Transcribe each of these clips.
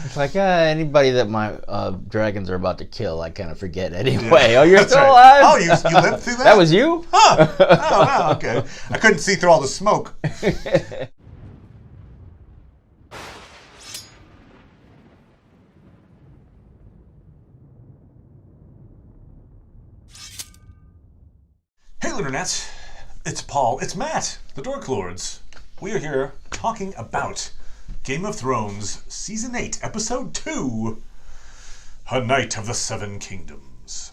It's like anybody that my dragons are about to kill, I kind of forget anyway. Yeah. Oh, you're still alive? Oh, you lived through that? That was you? Huh. Oh, wow, okay. I couldn't see through all the smoke. Hey, Lunarnets. It's Paul. It's Matt, the Dork Lords. We are here talking about Game of Thrones Season 8, Episode 2, A Night of the Seven Kingdoms.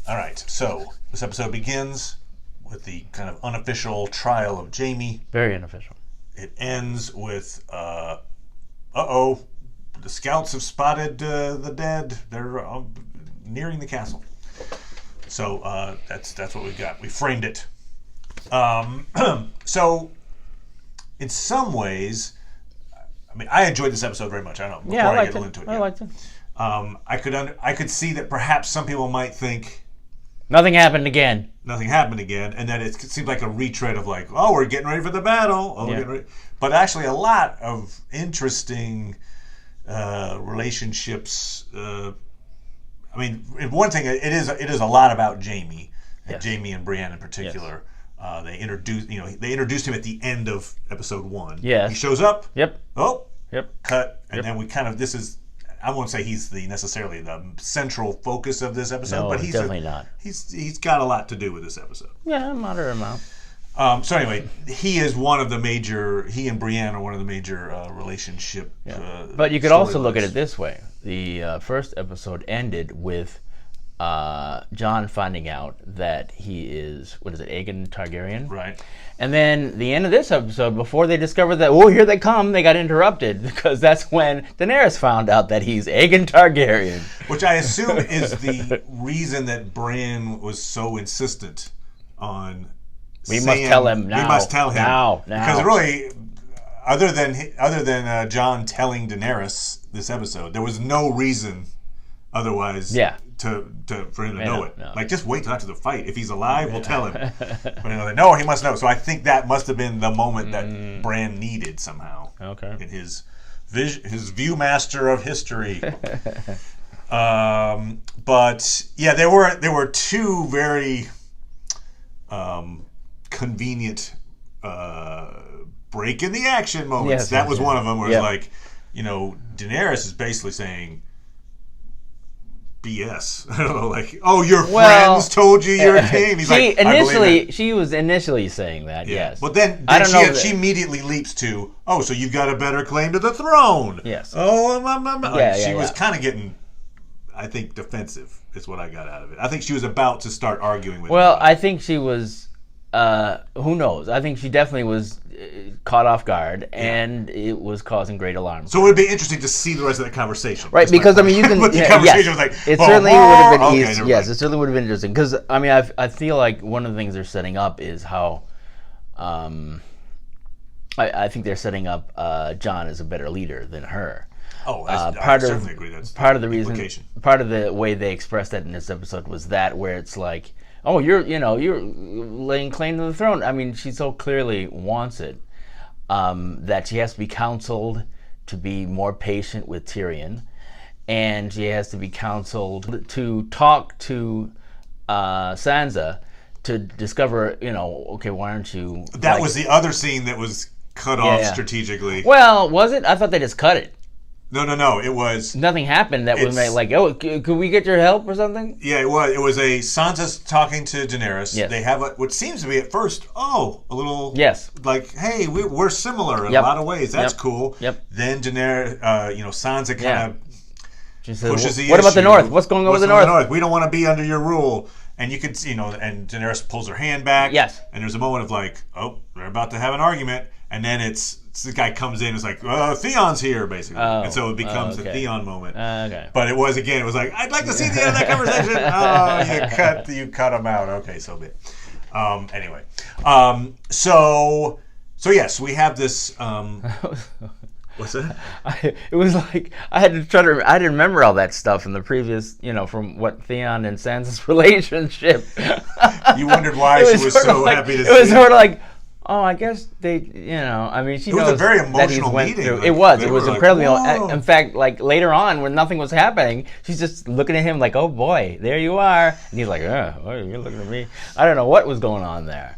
All right, so this episode begins with the kind of unofficial trial of Jaime. Very unofficial. It ends with, the scouts have spotted the dead. They're nearing the castle. So that's what we got. We framed it. So, in some ways, I mean, I enjoyed this episode very much. I don't know. Before I get into it. I liked it. I could see that perhaps some people might think nothing happened again, and that it seems like a retread of like, oh, we're getting ready for the battle. Oh, yeah. But actually, a lot of interesting relationships. I mean, one thing it is a lot about Jaime, and Jaime and Brienne in particular. Yes. They introduced him at the end of episode 1. Yeah, he shows up. Yep. Oh. Yep. Cut, and then we kind of I won't say he's necessarily the central focus of this episode, but he's definitely not. He's got a lot to do with this episode. Yeah, a moderate amount. So anyway, he and Brienne are one of the major relationship. Yeah. But you could also look at it this way: the first episode ended with Jon finding out that he is Aegon Targaryen, right? And then the end of this episode, before they discovered that, oh, here they come, they got interrupted because that's when Daenerys found out that he's Aegon Targaryen, which I assume is the reason that Bran was so insistent on. We must tell him now. We must tell him now. Because really, other than Jon telling Daenerys this episode, there was no reason otherwise. Yeah. For him to know it. No. Like, just wait till after the fight. If he's alive, we'll tell him. But no, he must know. So I think that must have been the moment that Bran needed somehow. Okay. In his viewmaster of history. But yeah, there were two very convenient break in the action moments. That was one of them where it's like, Daenerys is basically saying BS. I don't know, like, oh, your friends told you you're a king. He's she was initially saying that, yes. But then she immediately leaps to, oh, so you've got a better claim to the throne. Yes. Oh, she was kind of getting, I think, defensive is what I got out of it. I think she was about to start arguing with him. Well, I think she was, who knows? I think she definitely was caught off guard, and it was causing great alarm. So it would be interesting to see the rest of that conversation. Right, because, I mean, you can... But the conversation was like... It certainly would have been easy. Yes, it certainly would have been interesting. Because, I mean, I feel like one of the things they're setting up is how... I think they're setting up Jon as a better leader than her. Oh, I certainly agree. That's part of the reason. Part of the way they expressed that in this episode was that where it's like, oh, you're laying claim to the throne. I mean, she so clearly wants it that she has to be counseled to be more patient with Tyrion, and she has to be counseled to talk to Sansa to discover, okay, why aren't you? That was the other scene that was cut off strategically. Well, was it? I thought they just cut it. No. It was nothing happened that was like, oh, could we get your help or something? Yeah, it was. It was a Sansa's talking to Daenerys. Yes. They have what seems to be at first, a little like, hey, we're similar in a lot of ways. That's cool. Yep. Then Daenerys, Sansa kind of pushes the issue. What about the North? What's going on with the North? We don't want to be under your rule. And you could, and Daenerys pulls her hand back. Yes. And there's a moment of like, oh, they're about to have an argument, and then the guy comes in and is like, Theon's here, basically. And so it becomes a Theon moment. Okay. But it was like, I'd like to see the end of that conversation. You cut him out. Okay, so be it. Anyway. So yes, we have this... What's that? It was like, I had to try to... I didn't remember all that stuff in the previous, from what Theon and Sansa's relationship. You wondered why she was so happy to see it. It was sort of like... oh, I guess they, I mean, she It was knows a very that he's emotional went meeting. through. Like, It was. they It was were like, incredibly. "Whoa." In fact, like later on, when nothing was happening, she's just looking at him like, "Oh boy, there you are," and he's like, "Oh, you're looking at me." I don't know what was going on there.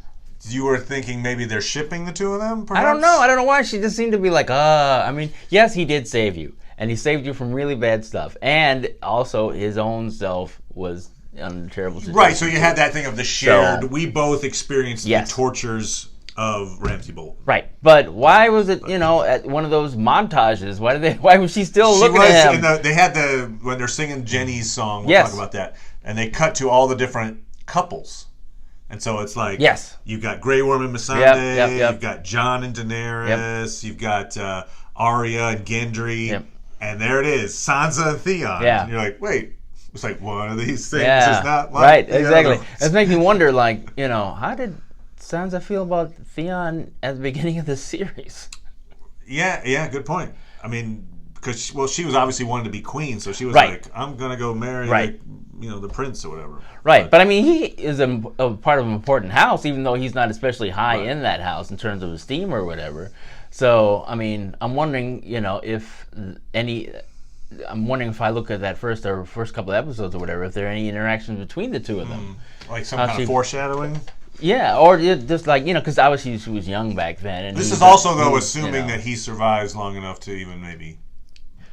You were thinking maybe they're shipping the two of them, perhaps? I don't know. I don't know why. She just seemed to be like, I mean, yes, he did save you. And he saved you from really bad stuff. And also, his own self was in a terrible situation. Right, so you had that thing of the shared, So, we both experienced yes. the tortures of Ramsay Bolton. Right. But why was it, at one of those montages? Why was she still looking at him? They had when they're singing Jenny's song, we'll Yes. talk about that, and they cut to all the different couples. And so it's like, Yes. you've got Grey Worm and Missandei, Yep. you've got Jon and Daenerys, you've got Arya and Gendry, Yep. and there it is, Sansa and Theon. Yeah. And you're like, wait, it's like one of these things Yeah. is not like right, the exactly. other. It makes me wonder, like, how did Sansa feel about Theon at the beginning of this series? Yeah, good point. I mean, because she was obviously wanting to be queen, so she was Right. like, I'm gonna go marry, Right. the prince or whatever. Right, but I mean, he is a part of an important house, even though he's not especially high Right. in that house in terms of esteem or whatever. So, I mean, I'm wondering, if I'm wondering if I look at that first couple of episodes or whatever, if there are any interactions between the two of them. Like some How kind she- of foreshadowing. Yeah, or just like, because obviously she was young back then. And This he is was- also though he- assuming that he survives long enough to even maybe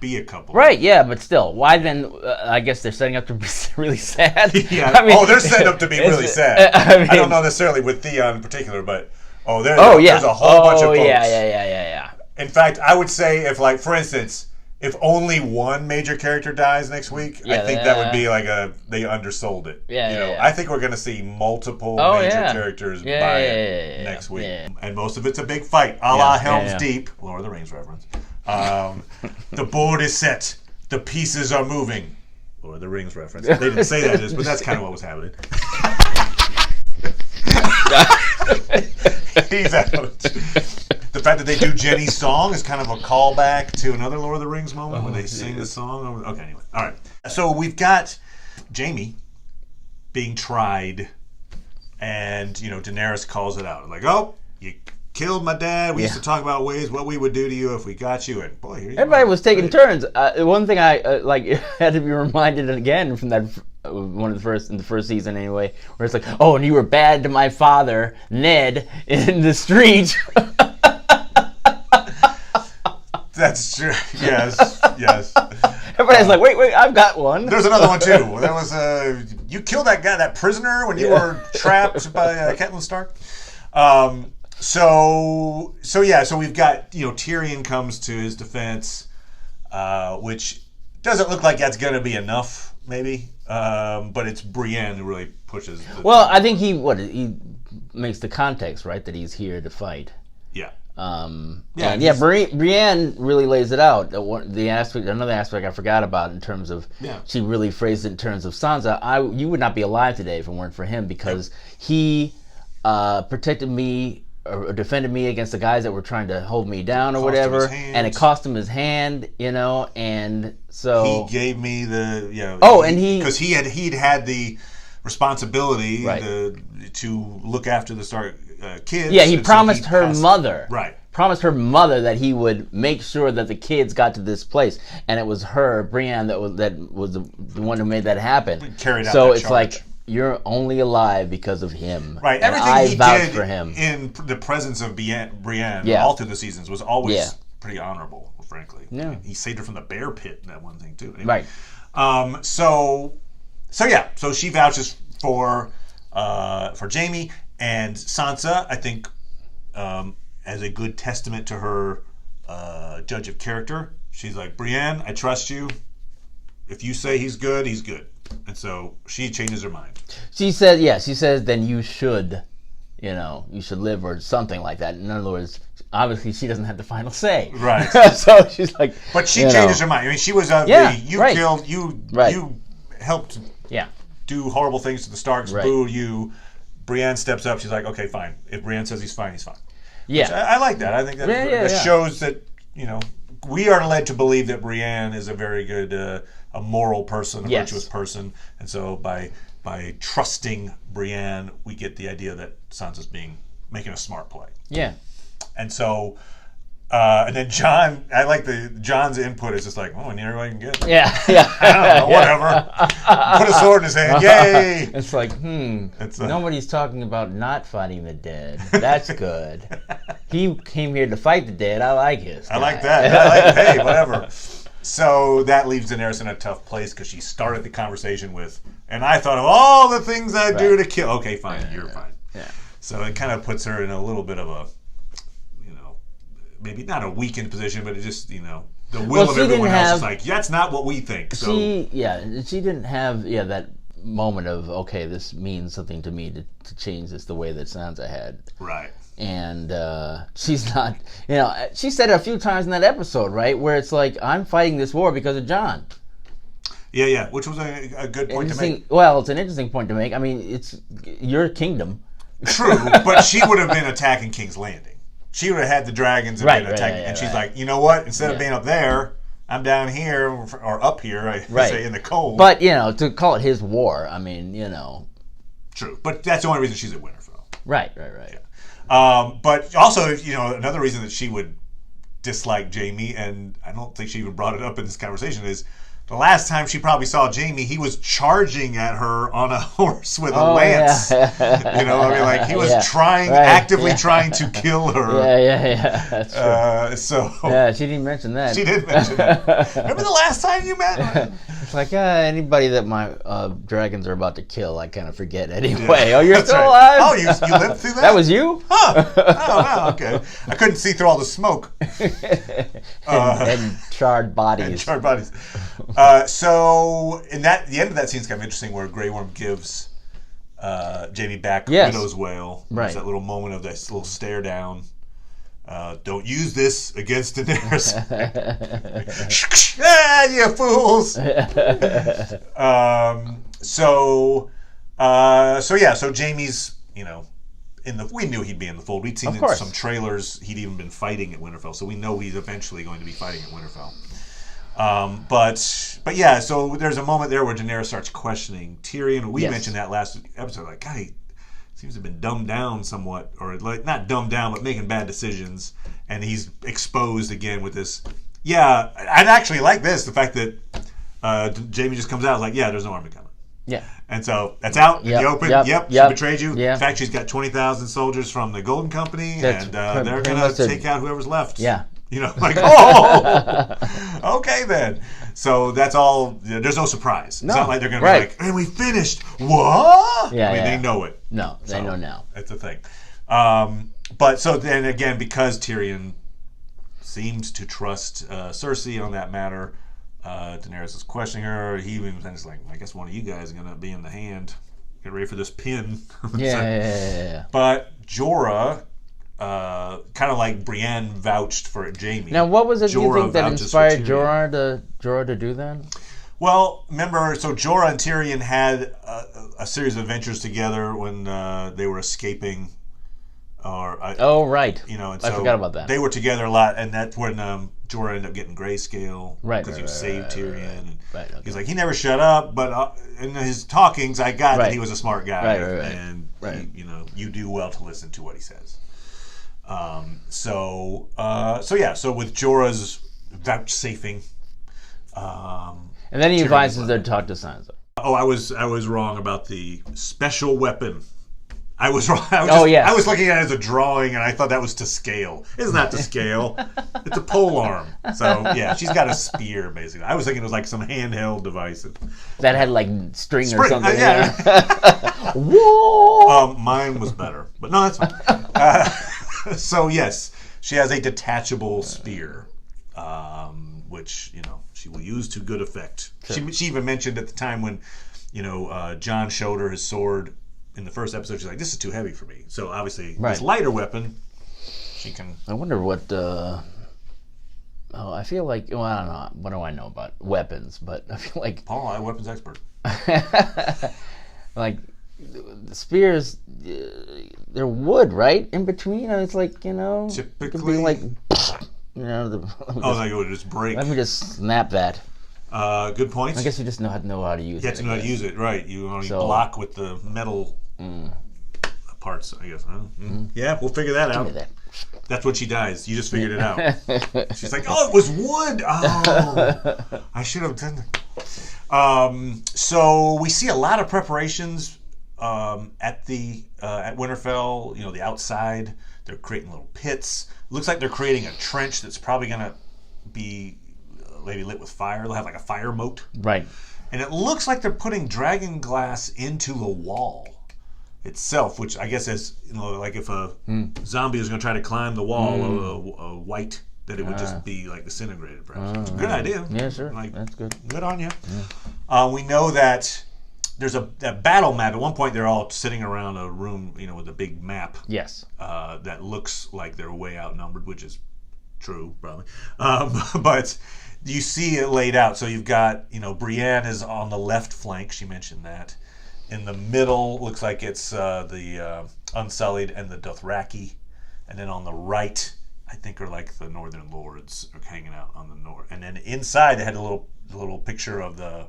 be a couple. Right, yeah, but still, why then? I guess they're setting up to be really sad. Yeah. I mean, they're setting up to be really sad. I I don't mean- know necessarily with Theon in particular, but yeah, there's a whole bunch of folks. yeah. In fact, I would say if, like, for instance, if only one major character dies next week, I think that would be like they undersold it. Yeah. I think we're going to see multiple major characters next week. Yeah. And most of it's a big fight, a la Helm's yeah. Deep, Lord of the Rings reference. The board is set, the pieces are moving. Lord of the Rings reference. They didn't say that, but that's kind of what was happening. He's out. The fact that they do Jenny's song is kind of a callback to another Lord of the Rings moment when they sing the song. Okay, anyway. All right. So we've got Jaime being tried, and, Daenerys calls it out. Like, oh, you killed my dad. We used to talk about what we would do to you if we got you. And boy, here you Everybody are. was taking turns. One thing I had to be reminded again from that one of the first in the first season anyway, where it's like, oh, and you were bad to my father, Ned, in the street. That's true. Yes. Everybody's like, wait, I've got one. There's another one too. There was you killed that guy, that prisoner, when you were trapped by Catelyn Stark. So we've got, Tyrion comes to his defense, which doesn't look like that's going to be enough, maybe. But it's Brienne who really pushes. Well, I think he makes the context right that he's here to fight. Yeah. Brienne really lays it out. Another aspect I forgot about in terms of she really phrased it in terms of Sansa. You would not be alive today if it weren't for him, because he protected me or defended me against the guys that were trying to hold me down or whatever, and it cost him his hand, and so he gave me the because he'd had the responsibility to look after the Stark kids. Yeah, he promised her mother. Right. Promised her mother that he would make sure that the kids got to this place, and it was her, Brienne, that was the one who made that happen. Carried out so that it's charge. like, you're only alive because of him. Right. And Everything I he vouch did for him. in the presence of Brienne all through the seasons was always pretty honorable, frankly. Yeah. I mean, he saved her from the bear pit in that one thing too. Right. So she vouches for Jaime, and Sansa, I think, as a good testament to her judge of character. She's like, Brienne, I trust you. If you say he's good, he's good. And so she changes her mind. She says, then you should live, or something like that. In other words, obviously she doesn't have the final say. Right. So she's like, but she changes her mind. I mean, she was killed, you helped do horrible things to the Starks, booed you. Brienne steps up. She's like, okay, fine. If Brienne says he's fine, he's fine. Yeah. Which I like that. I think that shows that, we are led to believe that Brienne is a very good, a moral person, a virtuous person. And so by trusting Brienne, we get the idea that Sansa's being making a smart play. Yeah. And so, and then John, I like John's input is just like, oh, I need everybody can get. Yeah. Yeah. I don't know, whatever. Put a sword in his hand, yay! It's like, nobody's talking about not fighting the dead. That's good. He came here to fight the dead. I like his guy. I like that. Hey, whatever. So that leaves Daenerys in a tough place because she started the conversation with, and I thought of all the things I'd do to kill. Okay, fine, you're fine. Yeah. So it kind of puts her in a little bit of a, maybe not a weakened position, but it just, the will of everyone else is like, that's not what we think. So she didn't have that moment of, okay, this means something to me to change this the way that Sansa had. Right. And she's not, she said it a few times in that episode, right, where it's like, I'm fighting this war because of Jon. Yeah, which was a good point to make. Well, it's an interesting point to make. I mean, it's your kingdom. True, but she would have been attacking King's Landing. She would have had the dragons and been attacking. And she's like, you know what? Instead of being up there, I'm down here, or up here, I say, in the cold. But, to call it his war, I mean, True, but that's the only reason she's at Winterfell. Right. Yeah. But also, another reason that she would dislike Jaime, and I don't think she even brought it up in this conversation, is the last time she probably saw Jaime, he was charging at her on a horse with a lance. Yeah. He was actively trying to kill her. Yeah. That's true. Yeah, she didn't mention that. She did mention that. Remember the last time you met her? It's like, anybody that my dragons are about to kill, I kind of forget anyway. Yeah. Oh, you're still alive? Oh, you lived through that? That was you? Huh. Oh, wow, okay. I couldn't see through all the smoke. and charred bodies. So the end of that scene is kind of interesting, where Grey Worm gives Jaime back Widow's Wail. Right. There's that little moment of this little stare down. Don't use this against Daenerys. You fools. So Jaime's, we knew he'd be in the fold. We'd seen in some trailers he'd even been fighting at Winterfell, so we know he's eventually going to be fighting at Winterfell. But yeah, so there's a moment there where Daenerys starts questioning Tyrion. We mentioned that last episode, like, God, he seems to have been dumbed down somewhat, or like not dumbed down, but making bad decisions, and he's exposed again with this. Yeah, I'd actually like this, the fact that Jaime just comes out like, yeah, there's no army coming. Yeah. And so that's out in the open. Yep. She betrayed you. Yeah. In fact, she's got 20,000 soldiers from the Golden Company, and they're going to take out whoever's left. Yeah. Okay then. So that's all. There's no surprise. No. It's not like they're going to be like, and we finished. What? Yeah, they know it. No, they know now. That's the thing. But so then again, because Tyrion seems to trust Cersei on that matter, Daenerys is questioning her. He even is like, I guess one of you guys is going to be in the hand. Get ready for this pin. Yeah. But Jorah, kind of like Brienne vouched for Jaime. Now, what was it you think that inspired Jorah to do that? Well, remember, so Jorah and Tyrion had a series of adventures together when they were escaping. Right. And I so forgot about that. They were together a lot, and that's when Jorah ended up getting grayscale. Right. Because he saved Tyrion. Right. Okay. He's like, he never shut up, but in his talkings, I got that he was a smart guy. Right. And, you do well to listen to what he says. So with Jorah's vouchsafing. And then he advises her to talk to Sansa. Oh, I was wrong about the special weapon. I was wrong. I was looking at it as a drawing, and I thought that was to scale. It's not to scale. It's a pole arm. So, yeah, she's got a spear, basically. I was thinking it was like some handheld device. That had, like, string or something. Yeah. Whoa! Mine was better. But no, that's fine. So, yes, she has a detachable spear, which, she will use to good effect. Sure. She even mentioned at the time when, Jon showed her his sword in the first episode, she's like, this is too heavy for me. So obviously, this lighter weapon, she can... I wonder what... I feel like... Well, I don't know. What do I know about weapons? But I feel like... Paul, I'm a weapons expert. Like, the spears, they're wood, right? In between? It's like, Typically... It could be like... It would just break. Let me just snap that. Good points. I guess you just know how to use it. You have to know how to use it, right. You only block with the metal parts, I guess. Yeah, we'll figure that out. Give me that. That's when she dies. You just figured it out. She's like, oh, it was wood. Oh, I should have done that. So we see a lot of preparations at Winterfell. You know, the outside. They're creating little pits. Looks like they're creating a trench that's probably going to be maybe lit with fire. They'll have like a fire moat. Right. And it looks like they're putting dragon glass into the wall itself, which I guess is, you know, like if a zombie is going to try to climb the wall, a white, that it would just be like disintegrated, perhaps. Good idea. Yeah, sure. Like, that's good. Good on you. Yeah. We know that there's a battle map. At one point, they're all sitting around a room, you know, with a big map. Yes. That looks like they're way outnumbered, which is true, probably. But you see it laid out. So you've got, you know, Brienne is on the left flank. She mentioned that. In the middle, looks like it's the Unsullied and the Dothraki. And then on the right, I think are like the Northern Lords are hanging out on the north. And then inside, they had a little picture of the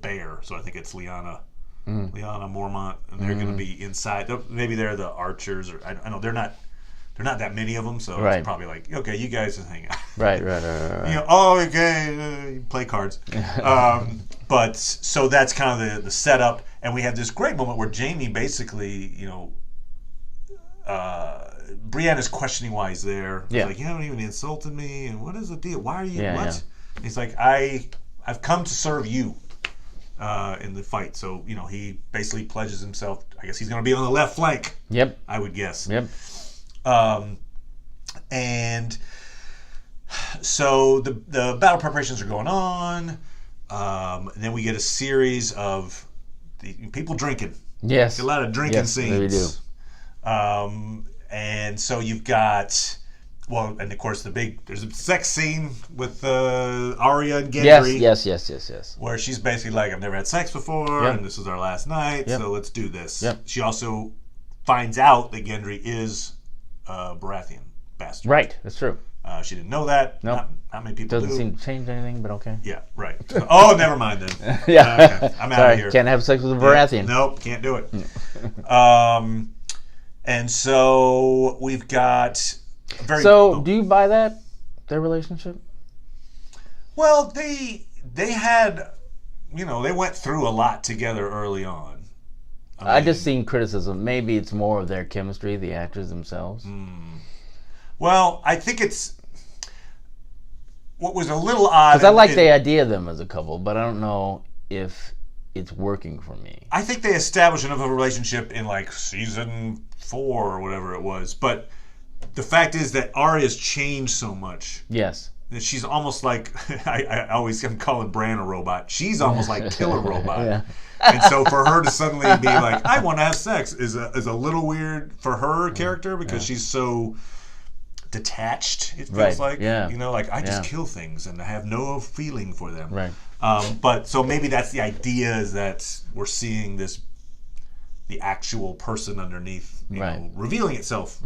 bear. So I think it's Lyanna Mormont, and they're going to be inside. Maybe they're the archers, or I know they're not that many of them. So it's probably like, okay, you guys just hang out. Right. You know, oh, okay, play cards. But so that's kind of the setup, and we have this great moment where Jaime basically, you know, Brienne is questioning why he's there. He's like, you haven't even insulted me, and what is the deal? Why are you what? Yeah. He's like, I've come to serve you in the fight. So, you know, he basically pledges himself. I guess he's going to be on the left flank. Yep. I would guess. Yep. And so the battle preparations are going on. And then we get a series of the people drinking. Yes. A lot of drinking scenes. We do. And so you've got, well, and of course there's a sex scene with Arya and Gendry. Yes. Where she's basically like, I've never had sex before, and this is our last night, so let's do this. Yep. She also finds out that Gendry is a Baratheon bastard. Right, that's true. She didn't know that. Nope. Not many people Doesn't do. seem to change anything, but okay. Yeah, right. Oh, never mind then. Yeah. Okay. I'm out Sorry, of here. can't have sex with a Baratheon. Yeah. Nope, can't do it. And so we've got do you buy that, their relationship? Well, they had, you know, they went through a lot together early on. I just seen criticism. Maybe it's more of their chemistry, the actors themselves. Well, I think it's what was a little odd. Because I like the idea of them as a couple, but I don't know if it's working for me. I think they established enough of a relationship in like season 4 or whatever it was. But the fact is that Arya's changed so much. Yes. That she's almost like, I'm calling Bran a robot. She's almost like Killer Robot. Yeah. And so for her to suddenly be like, I want to have sex is a little weird for her character because she's so detached, it feels like. Yeah. You know, like I just kill things and I have no feeling for them. Right. But so maybe that's the idea, is that we're seeing the actual person underneath, you know, revealing itself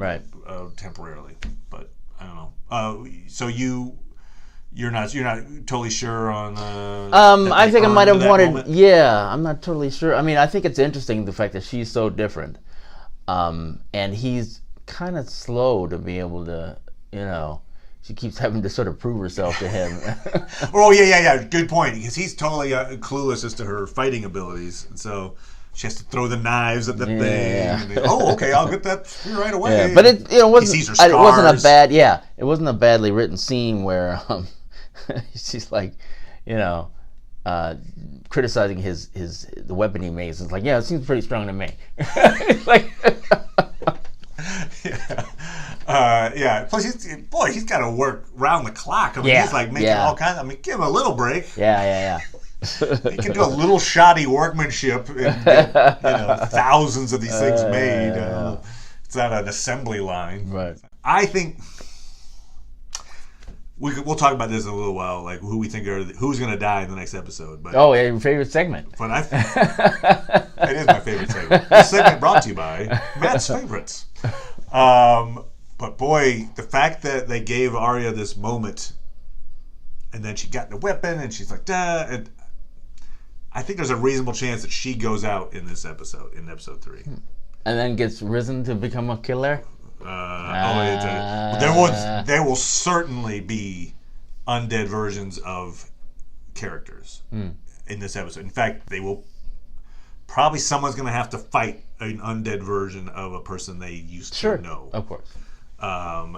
temporarily. But I don't know. So you're not totally sure on. I think I might have wanted. Moment? Yeah, I'm not totally sure. I mean, I think it's interesting the fact that she's so different, and he's kind of slow to be able to, you know. She keeps having to sort of prove herself to him. Oh yeah. Good point. Because he's totally clueless as to her fighting abilities, and so she has to throw the knives at the thing. And then, okay, I'll get that right away. Yeah, but it wasn't. He sees her scars. It wasn't a bad. Yeah, it wasn't a badly written scene where she's like, you know, criticizing the weapon he makes. It's like, yeah, it seems pretty strong to me. Like. Yeah. Plus, he's got to work round the clock. I mean, he's like making all kinds. I mean, give him a little break. Yeah. He can do a little shoddy workmanship and get, thousands of these things made. It's not an assembly line. Right. I think we'll talk about this in a little while, like who we think who's going to die in the next episode. But your favorite segment. But it is my favorite segment. This segment brought to you by Matt's Favorites. But boy, the fact that they gave Arya this moment, and then she got the weapon, and she's like, "Duh," and I think there's a reasonable chance that she goes out in this episode, in episode 3. And then gets risen to become a killer. There will certainly be undead versions of characters in this episode. In fact, they will probably someone's going to have to fight an undead version of a person they used to know. Of course.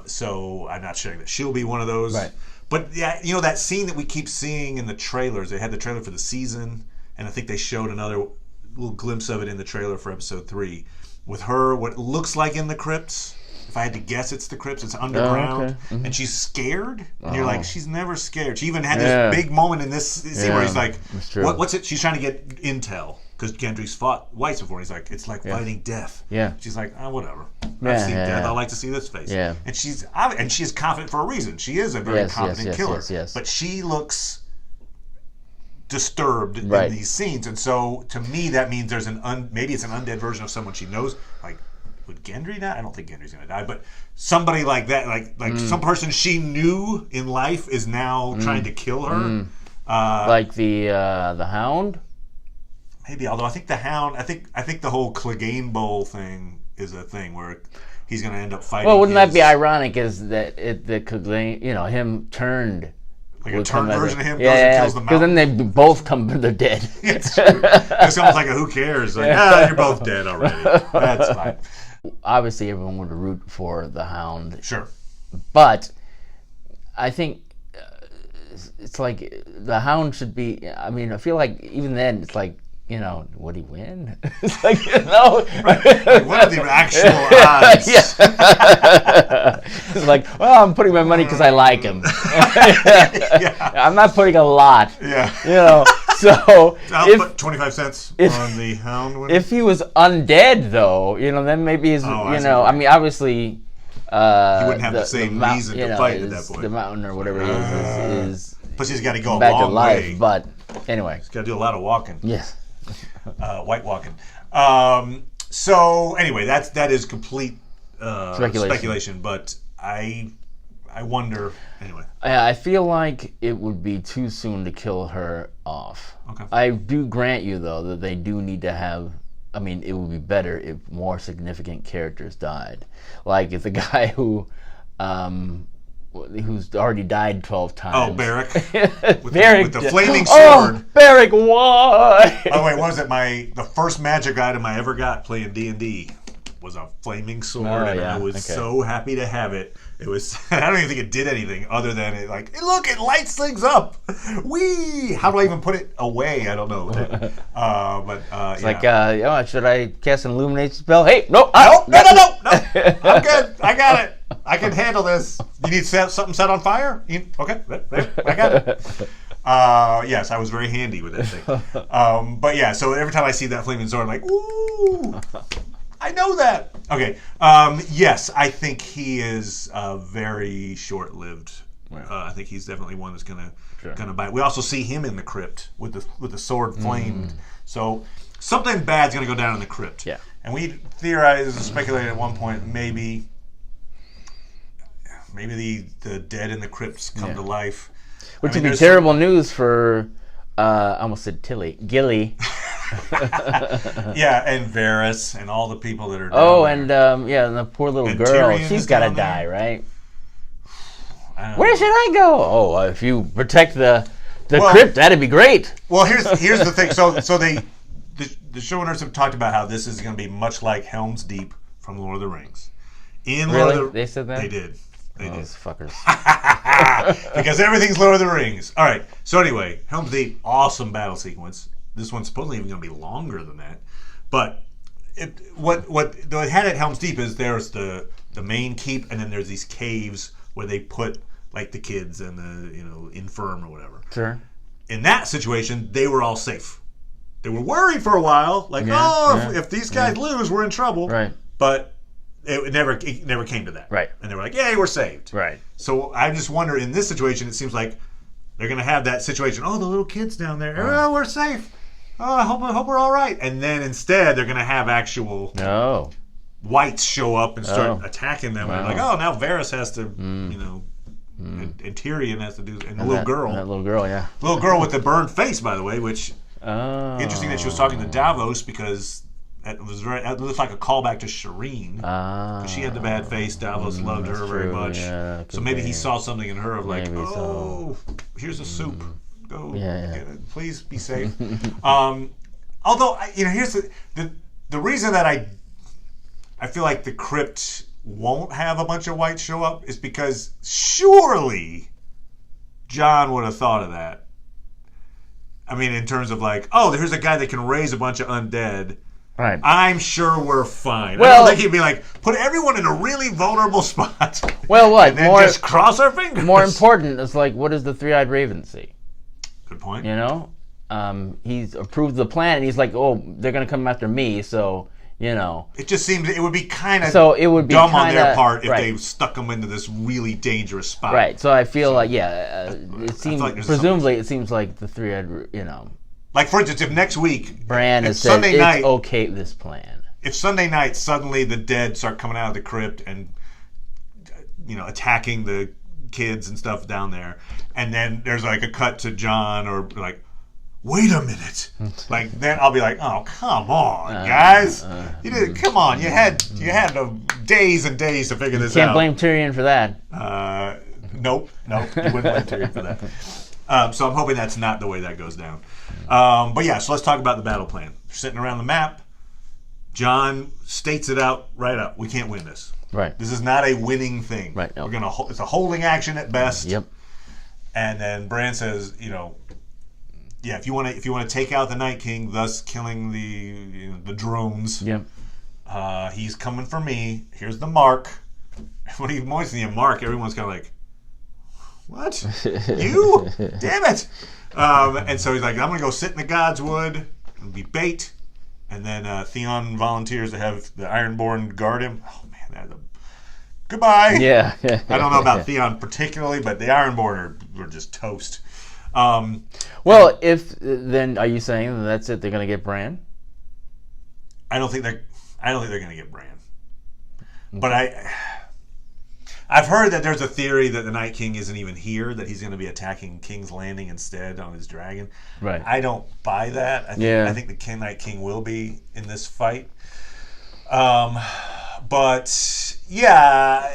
So I'm not sure that she'll be one of those. Right. But yeah, that scene that we keep seeing in the trailers. They had the trailer for the season, and I think they showed another little glimpse of it in the trailer for episode 3 with her. What looks like in the crypts. If I had to guess, it's the crypts. It's underground, and she's scared. And you're like, she's never scared. She even had this big moment in this scene where he's like, "What's it?" She's trying to get intel because Gendry's fought Whites before. He's like, "It's like fighting death." Yeah. She's like, whatever. I've seen death. I like to see this face. Yeah. And she's confident for a reason. She is a very confident killer. Yes. But she looks disturbed in these scenes, and so to me that means there's maybe it's an undead version of someone she knows. Like, would Gendry die? I don't think Gendry's gonna die, but somebody like that, like some person she knew in life is now trying to kill her. Like the Hound. Maybe, although I think the Hound, I think the whole Clegane Bowl thing is a thing where he's gonna end up fighting. Well, wouldn't that be ironic? Is that the Clegane, him turned. Like a turned version of him goes and kills the because then they both come, they're dead. It's true. It's almost like a who cares? Like, you're both dead already. That's fine. Obviously, everyone would root for the Hound. Sure. But I think it's like the Hound should be. I mean, I feel like even then, it's like, would he win? It's like, Like, what are the actual odds? It's like, well, I'm putting my money because I like him. I'm not putting a lot. Yeah. So I'll put 25 cents on the Hound winner. If he was undead, though, then maybe his, I mean, obviously, he wouldn't have the same reason to fight at that point. The mountain or whatever he is. Plus, he's got to go a back long to life. way. But anyway, he's got to do a lot of walking. Yes. White walking. So anyway, that is complete speculation. But I wonder anyway. I feel like it would be too soon to kill her off. Okay. I do grant you though that they do need to have. I mean, it would be better if more significant characters died, like if the guy who's already died 12 times. Oh, Barrack. Barrack with the flaming sword. Oh, Barrack, why? By the way, what was it? The first magic item I ever got playing D&D was a flaming sword, and I was so happy to have it. It was, I don't even think it did anything other than it like, hey, look, it lights things up. Whee! How do I even put it away? I don't know. It's like, should I cast an illumination spell? Hey, no. No. I'm good. I got it. I can handle this. You need something set on fire? Okay, I got it. Yes, I was very handy with that thing. But yeah, so every time I see that flaming sword, I'm like, ooh, I know that. Okay. Yes, I think he is very short-lived. I think he's definitely one that's gonna bite. We also see him in the crypt with the sword flamed. So something bad's gonna go down in the crypt. Yeah. And we theorized and speculated at one point maybe the dead in the crypts come to life. Which would be terrible news for, I almost said Gilly. Yeah, and Varys and all the people that are down there. And the poor little girl. Tyrion, she's got to die, right? Where should I go? Oh, if you protect the crypt, that'd be great. Well, here's the thing. So the showrunners have talked about how this is going to be much like Helm's Deep from Lord of the Rings. They said that? They did. Those fuckers. Because everything's Lord of the Rings. All right. So anyway, Helm's Deep, awesome battle sequence. This one's supposedly even going to be longer than that. But what they had at Helm's Deep is there's the main keep, and then there's these caves where they put like the kids and the infirm or whatever. Sure. In that situation, they were all safe. They were worried for a while, like, if these guys lose, we're in trouble. Right. But it never came to that. Right. And they were like, yay, we're saved. Right. So I just wonder, in this situation, it seems like they're going to have that situation. Oh, the little kids down there. Oh, we're safe. Oh, I hope we're all right. And then instead, they're going to have actual whites show up and start attacking them. And like, now Varys has to, and Tyrion has to do, and the little girl. That little girl, yeah. Little girl with the burned face, by the way, which interesting that she was talking to Davos because It looks like a callback to Shireen. Because she had the bad face. Davos loved her very much. Yeah, so maybe he saw something in her of like, here's a soup. Go get it. Please be safe. Although, here's the reason that I feel like the crypt won't have a bunch of whites show up is because surely Jon would have thought of that. I mean, in terms of like, here's a guy that can raise a bunch of undead. Right. I'm sure we're fine. Well, I don't think he'd be like, put everyone in a really vulnerable spot. Well, what? And then just cross our fingers. More important is like, what does the Three-Eyed Raven see? Good point. He's approved the plan, and he's like, they're going to come after me, so, It just seems it would be kind of dumb on their part if they stuck him into this really dangerous spot. Right, so I feel it seems, presumably it seems like the Three-Eyed, Like, for instance, if next week, Bran has said it's okay, this plan. If Sunday night, suddenly the dead start coming out of the crypt and, attacking the kids and stuff down there, and then there's like a cut to Jon or like, wait a minute, like then I'll be like, oh come on guys, you did, come on, you had days and days to figure this out. Can't blame Tyrion for that. Nope, you wouldn't blame Tyrion for that. So I'm hoping that's not the way that goes down. But yeah, so let's talk about the battle plan. Sitting around the map, Jon states it out right up. We can't win this. Right. This is not a winning thing. Right. No. It's a holding action at best. Yep. And then Bran says, if you want to take out the Night King, thus killing the drones. Yep. He's coming for me. Here's the mark. When he moistens the mark, everyone's kind of like, what? You? Damn it! And so he's like, I'm gonna go sit in the God's Wood and be bait. And then Theon volunteers to have the Ironborn guard him. Oh man, goodbye. Yeah. I don't know about Theon particularly, but the Ironborn are just toast. Then are you saying that's it? They're gonna get Bran? I don't think they're gonna get Bran. But I've heard that there's a theory that the Night King isn't even think that he's going to be attacking King's Landing instead on his dragon. Right. I don't buy that. I think the Night King will be in this fight. But yeah,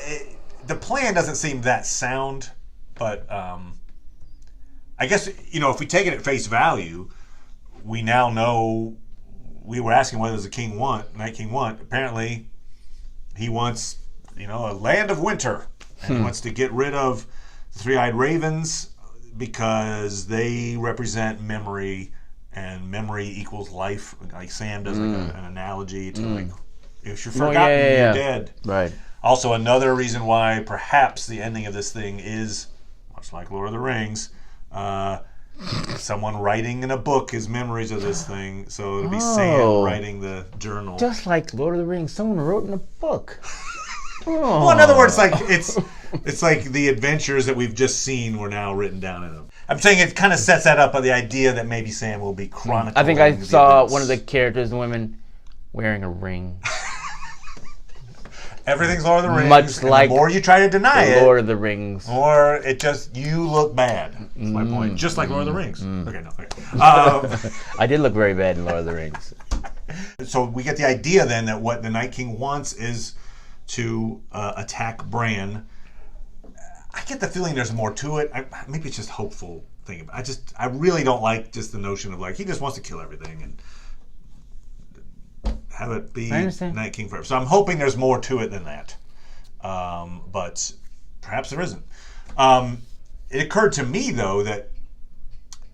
the plan doesn't seem that sound. But I guess if we take it at face value, we now know. We were asking what does the Night King want? Apparently, he wants. A land of winter. And he wants to get rid of the Three-Eyed Ravens because they represent memory, and memory equals life. Like Sam does an analogy to like, if you're forgotten, you're dead. Right. Also, another reason why perhaps the ending of this thing is, much like Lord of the Rings, someone writing in a book his memories of this thing. So it'll be Sam writing the journal. Just like Lord of the Rings, someone wrote in a book. Well, in other words, like it's like the adventures that we've just seen were now written down in them. I'm saying it kind of sets that up, the idea that maybe Sam will be chronicling. I think I saw one of the characters, the women, wearing a ring. Everything's Lord of the Rings. Much like the more you try to deny it, Lord of the Rings, or it just you look bad. That's my point. Just like Lord of the Rings. Okay, no. Okay. I did look very bad in Lord of the Rings. So we get the idea then that what the Night King wants is to attack Bran. I get the feeling there's more to it. Maybe it's just hopeful thing. I really don't like just the notion of like he just wants to kill everything and have it be Night King forever. So I'm hoping there's more to it than that. But perhaps there isn't. It occurred to me though that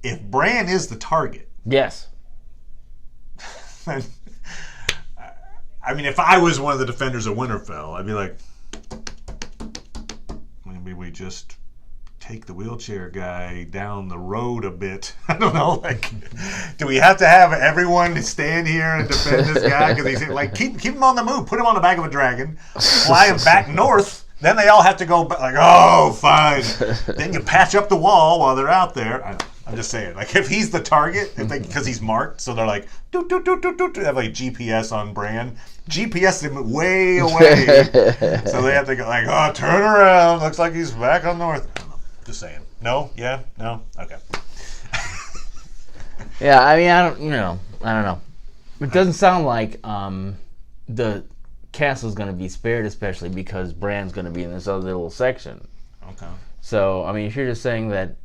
if Bran is the target, yes, then I mean, if I was one of the defenders of Winterfell, I'd be like, maybe we just take the wheelchair guy down the road a bit. I don't know, like, do we have to have everyone stand here and defend this guy? Because he's like, keep him on the move, put him on the back of a dragon, fly him back north. Then they all have to go back, like, oh, fine. Then you patch up the wall while they're out there. I'm just saying, like, if he's the target, because he's marked, so they're like, doot, doot, doot, doot, doot, they have like GPS on Bran. GPS him way away. So they have to go like, oh, turn around. Looks like he's back on north. I don't know. Just saying. No? Yeah? No? Okay. Yeah, I mean, I don't know. It doesn't sound like the castle's going to be spared, especially because Bran's going to be in this other little section. Okay. So, I mean, if you're just saying that,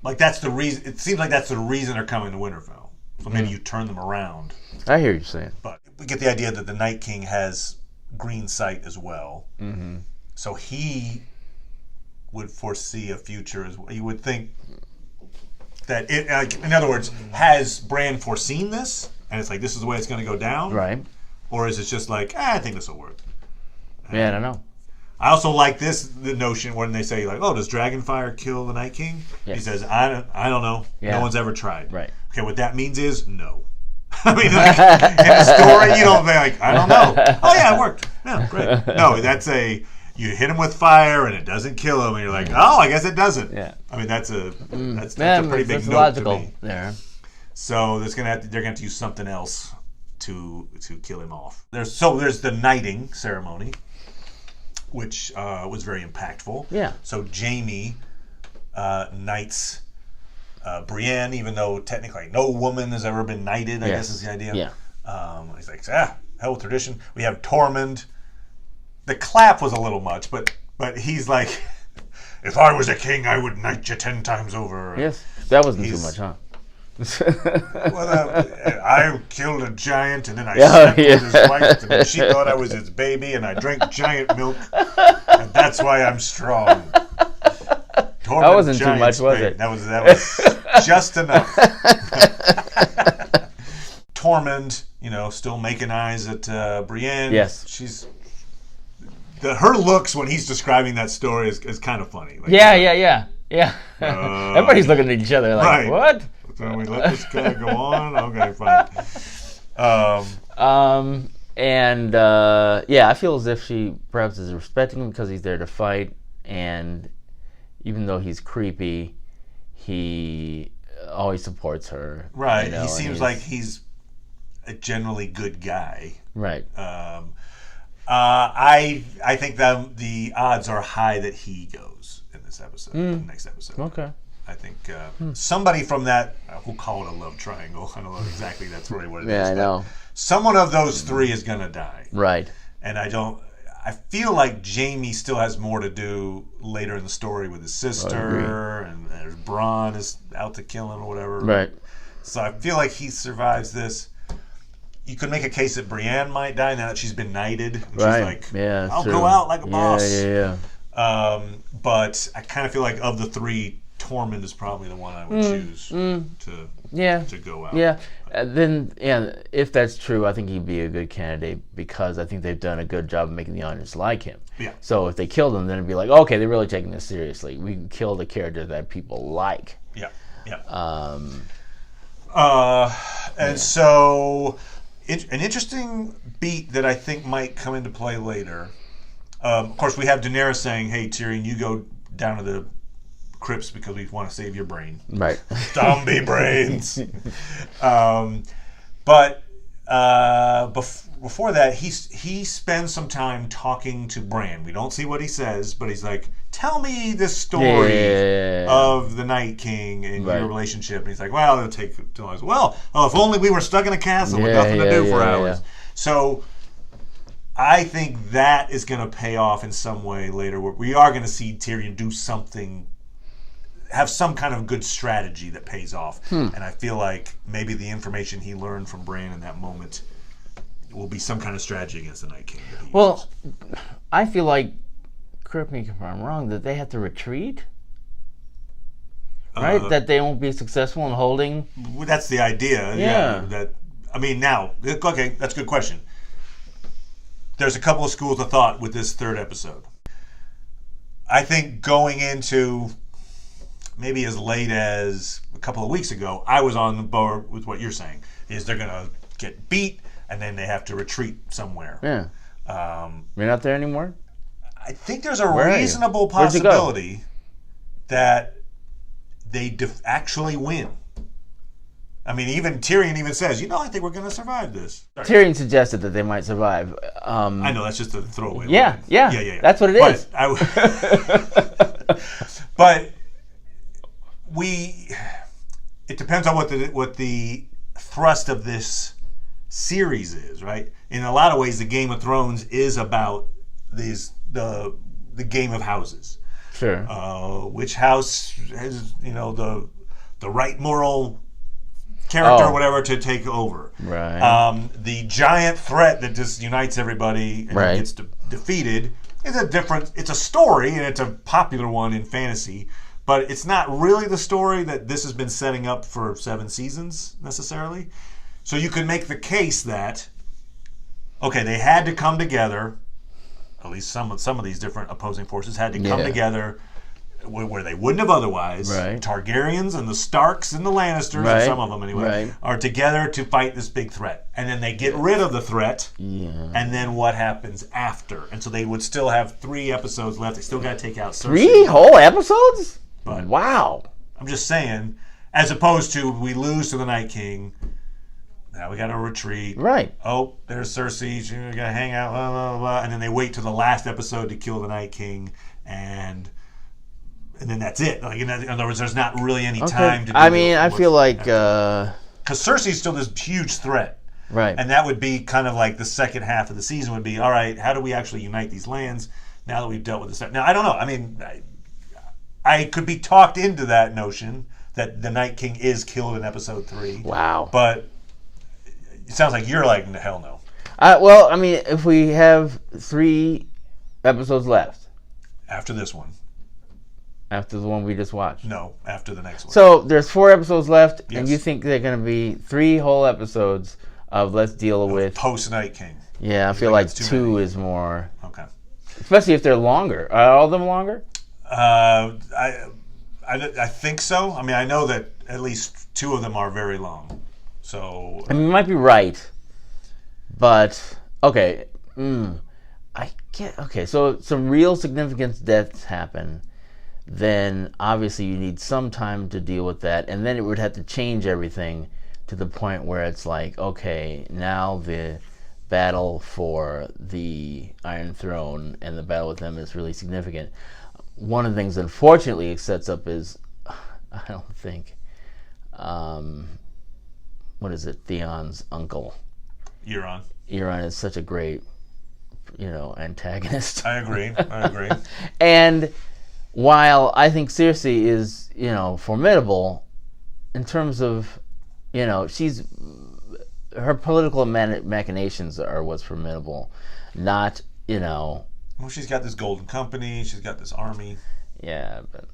like that's the reason. It seems like that's the reason they're coming to Winterfell. So maybe you turn them around. I hear you saying. But we get the idea that the Night King has green sight as well. Mm-hmm. So he would foresee a future as well. You would think that it, in other words, has Bran foreseen this? And it's like, this is the way it's going to go down? Right. Or is it just like, I think this will work? Yeah, I don't know. I also like the notion when they say, like, oh, does Dragonfire kill the Night King? Yes. He says, I don't know. Yeah. No one's ever tried. Right. Okay, what that means is no. I mean, like, in the story, you don't be like, I don't know. Oh, yeah, it worked. Yeah, great. No, that's you hit him with fire and it doesn't kill him, and you're like, oh, I guess it doesn't. Yeah. I mean, that's a pretty big note logical to me. There. So they're gonna have to use something else to kill him off. There's the knighting ceremony, which was very impactful. Yeah. So Jaime knights Brienne, even though technically no woman has ever been knighted, I guess is the idea. Yeah. He's like, hell with tradition. We have Tormund. The clap was a little much, but he's like, if I was a king, I would knight you 10 times over. Yes, that wasn't too much, huh? Well, I killed a giant, and then I slept with his wife, and then she thought I was his baby, and I drank giant milk, and that's why I'm strong. Tormund, that wasn't too much, was it? That was just enough. Tormund, still making eyes at Brienne. Yes, she's. Her looks when he's describing that story is kind of funny. Like, yeah. Everybody's looking at each other like, right. What? So we let this guy go on? Okay, fine. I feel as if she perhaps is respecting him because he's there to fight, and even though he's creepy, he always supports her. Right. He seems like he's a generally good guy. Right. I think that the odds are high that he goes in this episode, the next episode. Okay. I think somebody from that, we'll call it a love triangle. I don't know exactly that's really what it is. Yeah, I know. Someone of those three is going to die. Right. And I feel like Jaime still has more to do later in the story with his sister, and there's Bronn is out to kill him or whatever. Right. So I feel like he survives this. You could make a case that Brienne might die now that she's been knighted. And right. She's like, I'll go out like a boss. Yeah. But I kind of feel like of the three, Tormund is probably the one I would choose to go out. Yeah. If that's true, I think he'd be a good candidate because I think they've done a good job of making the audience like him. Yeah. So if they killed him, then it'd be like, okay, they're really taking this seriously. We can kill the character that people like. Yeah. So an interesting beat that I think might come into play later. Of course, we have Daenerys saying, "Hey, Tyrion, you go down to the crypts because we want to save your brain." Right. Zombie brains. But before that, he spends some time talking to Bran. We don't see what he says, but he's like, "Tell me this story of the Night King and your relationship." And he's like, "Well, it'll take too long." Well, if only we were stuck in a castle with nothing to do for hours. Yeah. So I think that is going to pay off in some way later. Where we are going to see Tyrion do something, have some kind of good strategy that pays off. And I feel like maybe the information he learned from Bran in that moment will be some kind of strategy against the Night King. Well, I feel like, correct me if I'm wrong, that they have to retreat? Right? That they won't be successful in holding? That's the idea. Yeah. Now, okay, that's a good question. There's a couple of schools of thought with this third episode. I think going into maybe as late as a couple of weeks ago, I was on the board with what you're saying, is they're going to get beat and then they have to retreat somewhere. Yeah. You're not there anymore? I think there's a reasonable possibility that they actually win. I mean, even Tyrion even says, I think we're going to survive this. Sorry. Tyrion suggested that they might survive. I know, that's just a throwaway. Yeah. That's what it is. But it depends on what the thrust of this series is, right? In a lot of ways, the Game of Thrones is about the game of houses. Sure. Which house has, the right moral character or whatever to take over. Right. The giant threat that just unites everybody and Right. gets defeated is it's a story, and it's a popular one in fantasy, but it's not really the story that this has been setting up for 7 seasons necessarily. So you could make the case that, okay, they had to come together, at least some of these different opposing forces had to come together where they wouldn't have otherwise. Right. Targaryens and the Starks and the Lannisters, Right. some of them anyway, Right. are together to fight this big threat. And then they get rid of the threat, and then what happens after? And so they would still have 3 episodes left. They still got to take out Cersei. 3 whole episodes? But wow. I'm just saying, as opposed to we lose to the Night King, now we got to retreat. Right. Oh, there's Cersei. She's going to hang out, blah, blah, blah. And then they wait till the last episode to kill the Night King, and then that's it. Like, in other words, there's not really any time to do I feel like... because Cersei's still this huge threat. Right. And that would be kind of like the second half of the season would be, all right, how do we actually unite these lands now that we've dealt with this? Now, I don't know. I mean, I could be talked into that notion that the Night King is killed in episode 3. Wow. But it sounds like you're like, hell no. Well, I mean, if we have 3 episodes left After this one. after the one we just watched. No, after the next one. So there's 4 episodes left, Yes. and you think they're going to be 3 whole episodes of let's deal with... Post Night King. Yeah, I feel think like it's too 2 many? is more... Okay. Especially if they're longer. Are all of them longer? I think so. I mean, I know that at least 2 of them are very long. So I mean, you might be right, but okay. Okay, so some real significant deaths happen. Then obviously you need some time to deal with that, and then it would have to change everything to the point where it's like, okay, now the battle for the Iron Throne and the battle with them is really significant. One of the things, unfortunately, it sets up is, I don't think, what is it, Theon's uncle. Euron. Euron is such a great, antagonist. I agree. And while I think Cersei is, formidable, in terms of, her political machinations are what's formidable, not, Well, she's got this golden company. She's got this army. Yeah, but,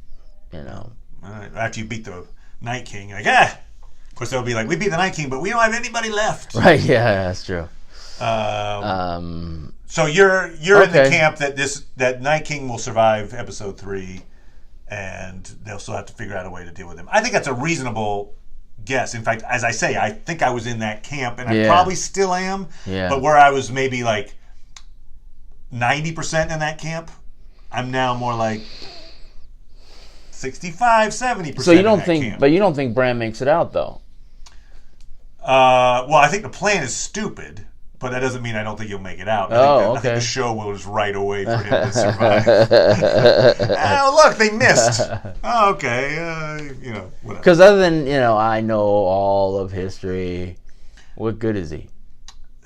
After you beat the Night King, like, Of course, they'll be like, we beat the Night King, but we don't have anybody left. Right, yeah, that's true. So you're in the Okay. camp that Night King will survive episode 3, and they'll still have to figure out a way to deal with him. I think that's a reasonable guess. In fact, as I say, I think I was in that camp, and I probably still am. Yeah. But where I was maybe like 90% in that camp, I'm now more like 65, 70%. So you don't think, camp. but you don't think Bran makes it out, though? Well, I think the plan is stupid, but that doesn't mean I don't think he'll make it out. I think the show will just right away for him to survive. Oh, look, they missed. Oh, okay, whatever. Because other than, I know all of history, what good is he?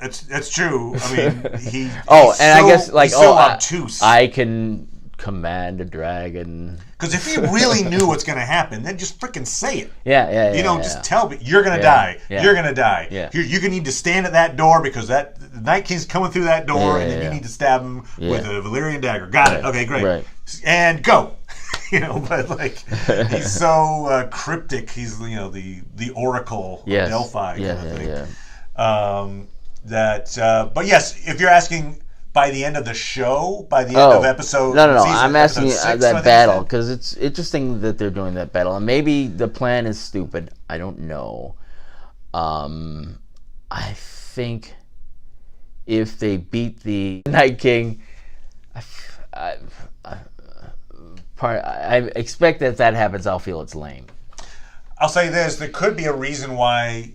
That's true. I mean, he's I guess, he's so obtuse. I can command a dragon. Because if he really knew what's going to happen, then just freaking say it. Yeah. Just tell me, you're going to die. Yeah. You're going to die. Yeah. You're going to need to stand at that door because the Night King's coming through that door, and then you need to stab him with a Valyrian dagger. Got it. Okay, great. Right. And go. But like he's so cryptic. He's the oracle of Delphi kind of thing. But yes, if you're asking by the end of the show, by the end of episode... No. Season, I'm asking episode 6, that battle, because it's interesting that they're doing that battle. And maybe the plan is stupid. I don't know. I think if they beat the Night King, I expect that if that happens, I'll feel it's lame. I'll say this. There could be a reason why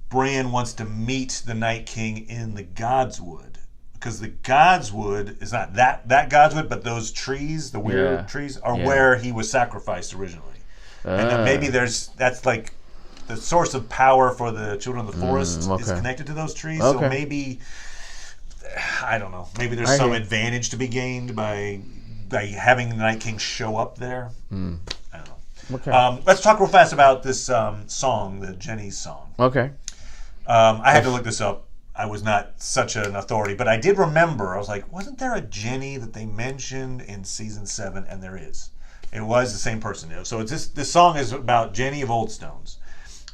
Bran wants to meet the Night King in the Godswood. Because the Godswood is not that Godswood, but those trees, the weird trees, are where he was sacrificed originally. And then maybe that's like the source of power for the children of the forest is connected to those trees. Okay. So maybe, I don't know. Maybe there's some advantage to be gained by having the Night King show up there. I don't know. Okay. Let's talk real fast about this song, the Jenny's song. Okay. I had to look this up. I was not such an authority, but I did remember. I was like, wasn't there a Jenny that they mentioned in season 7? And there is. It was the same person. So it's this song is about Jenny of Oldstones.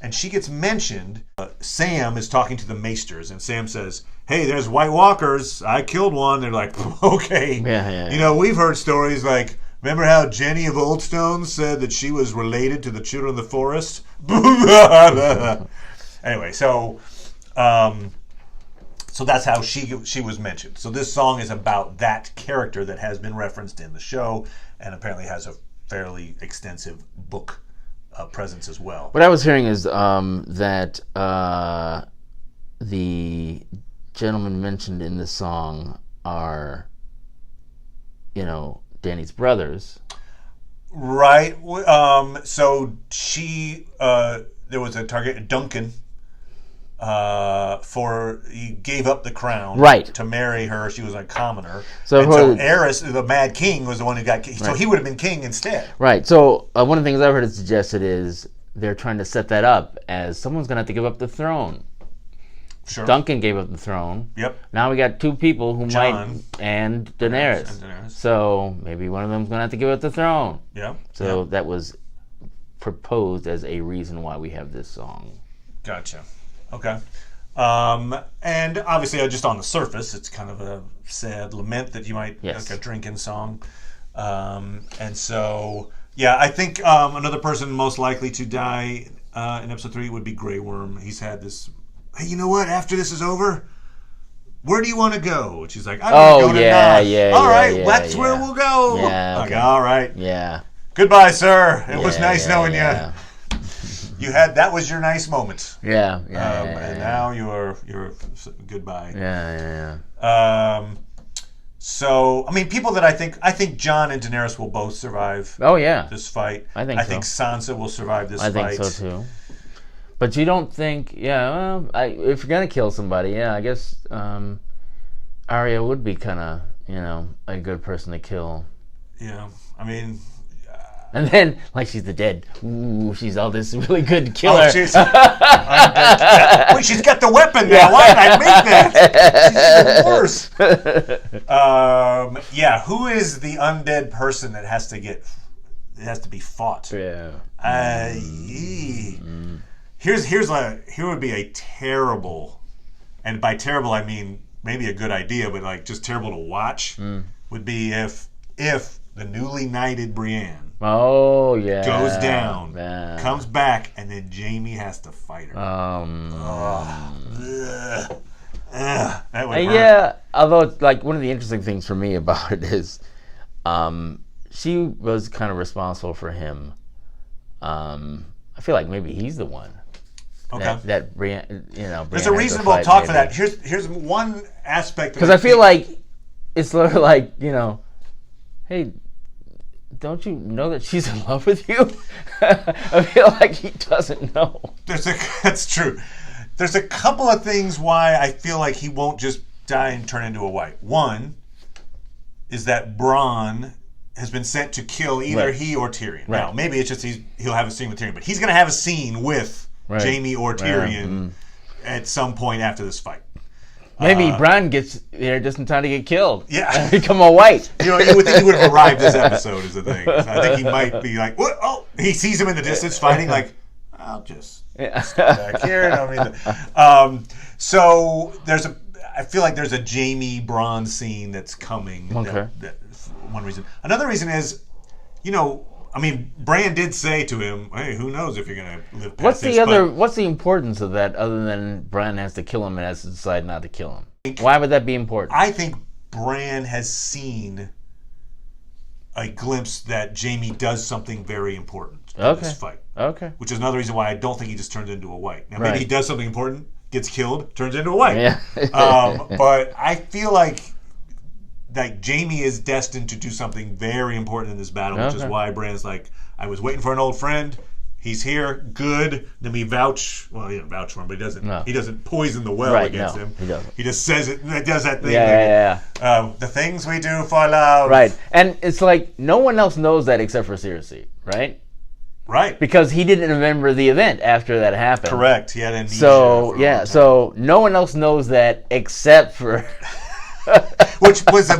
And she gets mentioned. Sam is talking to the Maesters, and Sam says, hey, there's White Walkers. I killed one. They're like, okay. Yeah. You know, we've heard stories like, remember how Jenny of Oldstones said that she was related to the children of the forest? Anyway, so that's how she was mentioned. So this song is about that character that has been referenced in the show and apparently has a fairly extensive book presence as well. What I was hearing is that the gentlemen mentioned in the song are, Danny's brothers. Right. So she, there was a target, Duncan, he gave up the crown to marry her. She was a commoner. So Eris, the Mad King, was the one who got king. So he would have been king instead. Right. So one of the things I've heard it suggested is they're trying to set that up as someone's going to have to give up the throne. Sure. Duncan gave up the throne. Yep. Now we got two people who Jon and Daenerys. So maybe one of them's going to have to give up the throne. Yeah. So that was proposed as a reason why we have this song. Gotcha. Okay. And obviously, just on the surface, it's kind of a sad lament that you might, like a drinking song. And so, I think another person most likely to die in episode 3 would be Grey Worm. He's had this, hey, you know what? After this is over, where do you want to go? And she's like, I want to go to North. All right, that's where we'll go. Yeah, okay. All right. Yeah. Goodbye, sir. It was nice knowing you. That was your nice moment. And now you're goodbye. So I mean, people that I think Jon and Daenerys will both survive. Oh yeah, this fight. I think Sansa will survive this fight. I think so too. But you don't think? Yeah. Well, if you're gonna kill somebody, I guess Arya would be kind of a good person to kill. Yeah. I mean. And then, she's the dead. Ooh, she's all this really good killer. Oh, she's got the weapon now. Why did I make that? She's even worse. Who is the undead person that has to be fought? Yeah. Here would be a terrible, and by terrible I mean maybe a good idea, but just terrible to watch. Would be if the newly knighted Brienne. Oh yeah. Goes down, comes back, and then Jaime has to fight her. That would hurt. Yeah, although one of the interesting things for me about it is, she was kind of responsible for him. I feel like maybe he's the one. Okay. That Brienne, there's a reasonable talk for that. Here's one aspect. Because I feel like it's sort of like hey. Don't you know that she's in love with you? I feel like he doesn't know. That's true. There's a couple of things why I feel like he won't just die and turn into a white. One is that Bronn has been sent to kill either he or Tyrion. Right. Now, maybe it's just he'll have a scene with Tyrion, but he's going to have a scene with Jaime or Tyrion at some point after this fight. Maybe Bran gets there just in time to get killed. Yeah. And become a white. You would think he would have arrived this episode is the thing. So I think he might be like, what? Oh, he sees him in the distance fighting, I'll just step back here. So I feel like there's a Jaime Bronn scene that's coming. Okay. That's one reason. Another reason is, Bran did say to him, hey, who knows if you're going to live past this. What's the importance of that other than Bran has to kill him and has to decide not to kill him? Why would that be important? I think Bran has seen a glimpse that Jaime does something very important in this fight. Okay. Which is another reason why I don't think he just turns into a white. Now, maybe he does something important, gets killed, turns into a white. Yeah. But I feel like Jaime is destined to do something very important in this battle, which is why Bran's like, I was waiting for an old friend. He's here, good. Then we vouch. Well, he didn't vouch for him, but he doesn't. No. He doesn't poison the well Right, against no, him. he doesn't. He just says it. He does that thing. Yeah. The things we do for love. Right, and it's like no one else knows that except for Cersei, right? Right. Because he didn't remember the event after that happened. Correct. He had amnesia. So for a yeah, long time. so no one else knows that except for. which was a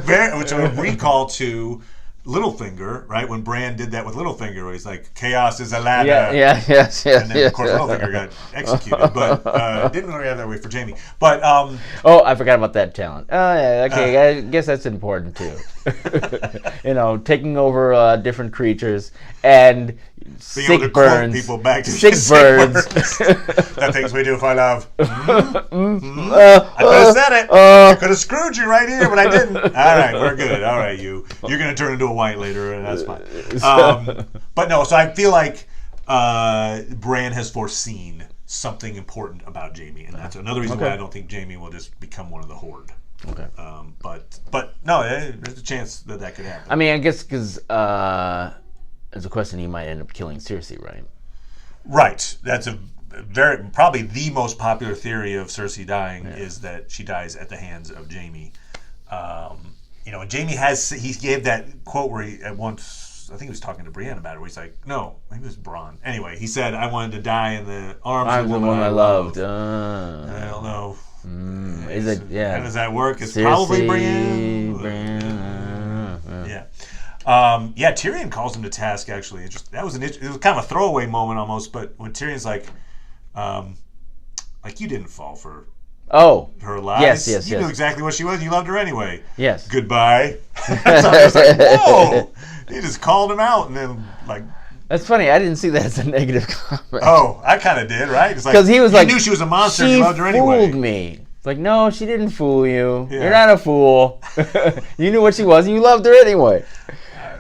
recall to Littlefinger, right? When Bran did that with Littlefinger, where he's like, "Chaos is a ladder." Yes. And then, of course, Littlefinger got executed, but didn't really have that way for Jaime. But oh, I forgot about that talent. Oh yeah, okay. I guess that's important too. Taking over different creatures and being able to sick quote burns. people back to Sick burns. The things we do for love. I could have said it. I could have screwed you right here, but I didn't. All right, we're good. All right, you're going to turn into a white later, and that's fine. But no, so I feel like Bran has foreseen something important about Jaime, and that's another reason why I don't think Jaime will just become one of the Horde. Okay. But no, there's a chance that could happen. I mean, I guess because there's a question he might end up killing Cersei, right? Right. That's probably the most popular theory of Cersei dying is that she dies at the hands of Jaime. Jaime he gave that quote where he at once, I think he was talking to Brienne about it, where he's like, no, maybe it was Bronn. Anyway, he said, I wanted to die in the arms of the woman I loved. I don't know. Is it? Yeah. How does that work? It's Cersei, probably Brienne. Yeah. Tyrion calls him to task. Actually, it was kind of a throwaway moment almost. But when Tyrion's like you didn't fall for her lies. Yes. You knew exactly what she was. You loved her anyway. Yes. Goodbye. So I was like, whoa! He just called him out, and then like. That's funny. I didn't see that as a negative comment. Oh, I kind of did, right? It's like because he was you knew she was a monster. She and you loved her anyway. fooled me. It's like, no, she didn't fool you. Yeah. You're not a fool. You knew what she was, and you loved her anyway.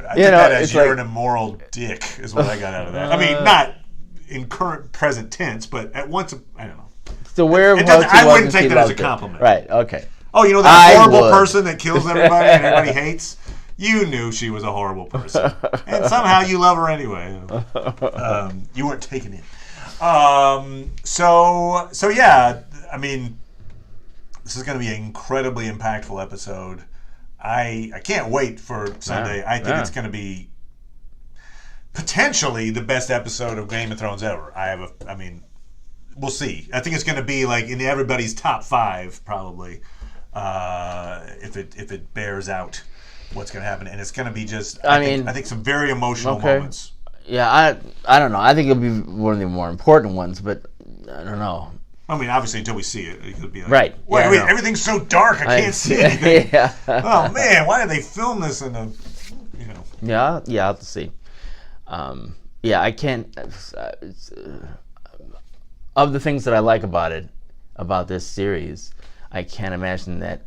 I took that as you're an immoral dick, is what I got out of that. I mean, not in present tense, but at once, I don't know. So where I wouldn't take that as a compliment. Right, okay. Oh, you know that horrible person that kills everybody and everybody hates? You knew she was a horrible person. And somehow you love her anyway. You weren't taking it. So yeah, I mean, this is going to be an incredibly impactful episode. I can't wait for Sunday. Yeah, I think it's going to be potentially the best episode of Game of Thrones ever. We'll see. I think it's going to be like in everybody's top 5 probably, if it bears out what's going to happen, and it's going to be just. I think some very emotional moments. Yeah, I don't know. I think it'll be one of the more important ones, but I don't know. I mean, obviously, until we see it, it could be like, right. Wait, everything's so dark, I can't see anything. Yeah. Oh man, why did they film this in a, Yeah, I'll have to see. I can't. Of the things that I like about this series, I can't imagine that,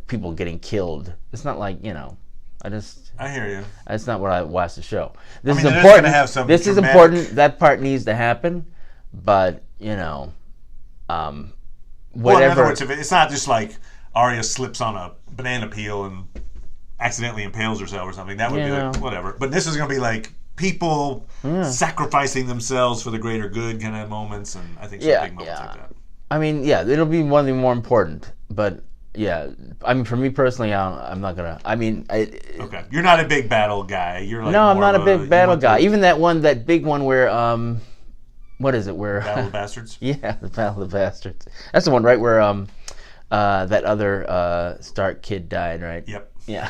people getting killed. It's not like, I hear you. That's not what I watch the show. This is important. important. Have some this is important. That part needs to happen, but whatever. Well, in other words, it's not just like Arya slips on a banana peel and accidentally impales herself or something. That would be like whatever. But this is going to be like people sacrificing themselves for the greater good kind of moments, and I think some big moments like that. I mean, it'll be one of the more important, but. Yeah, I mean, for me personally, I'm not gonna. I mean, okay, you're not a big battle guy. You're like no, I'm not a big battle guy. Even that big one where what is it? Where Battle of the Bastards? Yeah, the Battle of the Bastards. That's the one, right? Where that other Stark kid died, right? Yep. Yeah.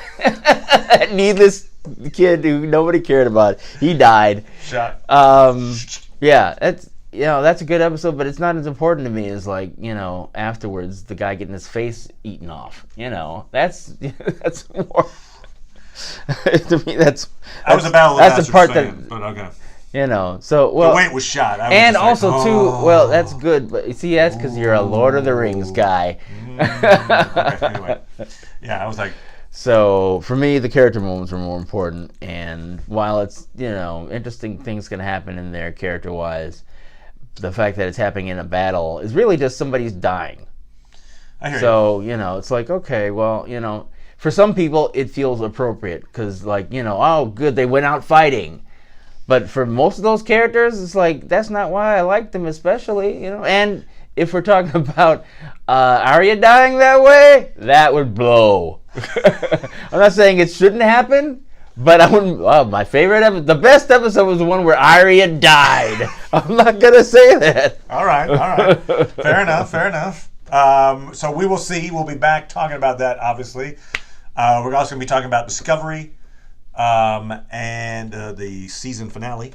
Needless kid who nobody cared about. He died. Shot. Yeah, that's a good episode, but it's not as important to me as afterwards the guy getting his face eaten off. That's more. To me, that's I was a Battle of the Bastards part fan, but okay. So the way it was shot, and also too. Well, that's good, but you see, that's because you're a Lord of the Rings guy. Okay, anyway, I was like. So for me, the character moments are more important, and while it's interesting things can happen in there character-wise, the fact that it's happening in a battle is really just somebody's dying. I hear so it's like, okay, well, for some people it feels appropriate because oh good, they went out fighting. But for most of those characters, it's like that's not why I liked them, especially, you know. And if we're talking about Arya dying that way, that would blow. I'm not saying it shouldn't happen, but I wouldn't. My favorite episode, the best episode, was the one where Arya died. I'm not gonna say that. All right. Fair enough. So we will see. We'll be back talking about that, obviously. We're also going to be talking about Discovery and the season finale.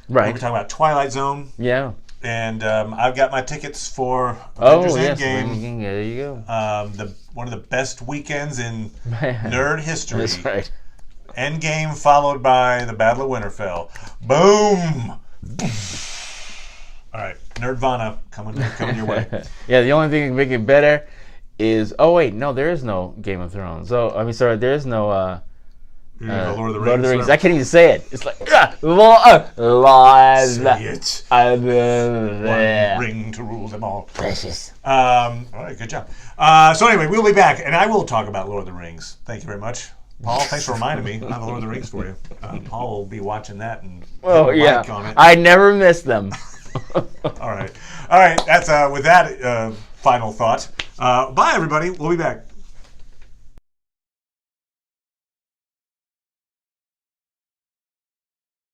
Right. We'll be talking about Twilight Zone. Yeah. And I've got my tickets for Avengers Endgame. There you go. One of the best weekends in Man. nerd history. That's right. Endgame followed by the Battle of Winterfell. Boom! All right, Nerdvana coming your way. Yeah, the only thing that can make it better is there is no Game of Thrones. There is no Lord of the Rings. Lord of the Rings. I can't even say it. It's like Lord. Say it. One ring to rule them all. Precious. All right, good job. So anyway, we'll be back, and I will talk about Lord of the Rings. Thank you very much. Paul, thanks for reminding me. I have the Lord of the Rings for you. Paul will be watching that and like on it. I never miss them. All right. That's with that final thought. Bye, everybody. We'll be back.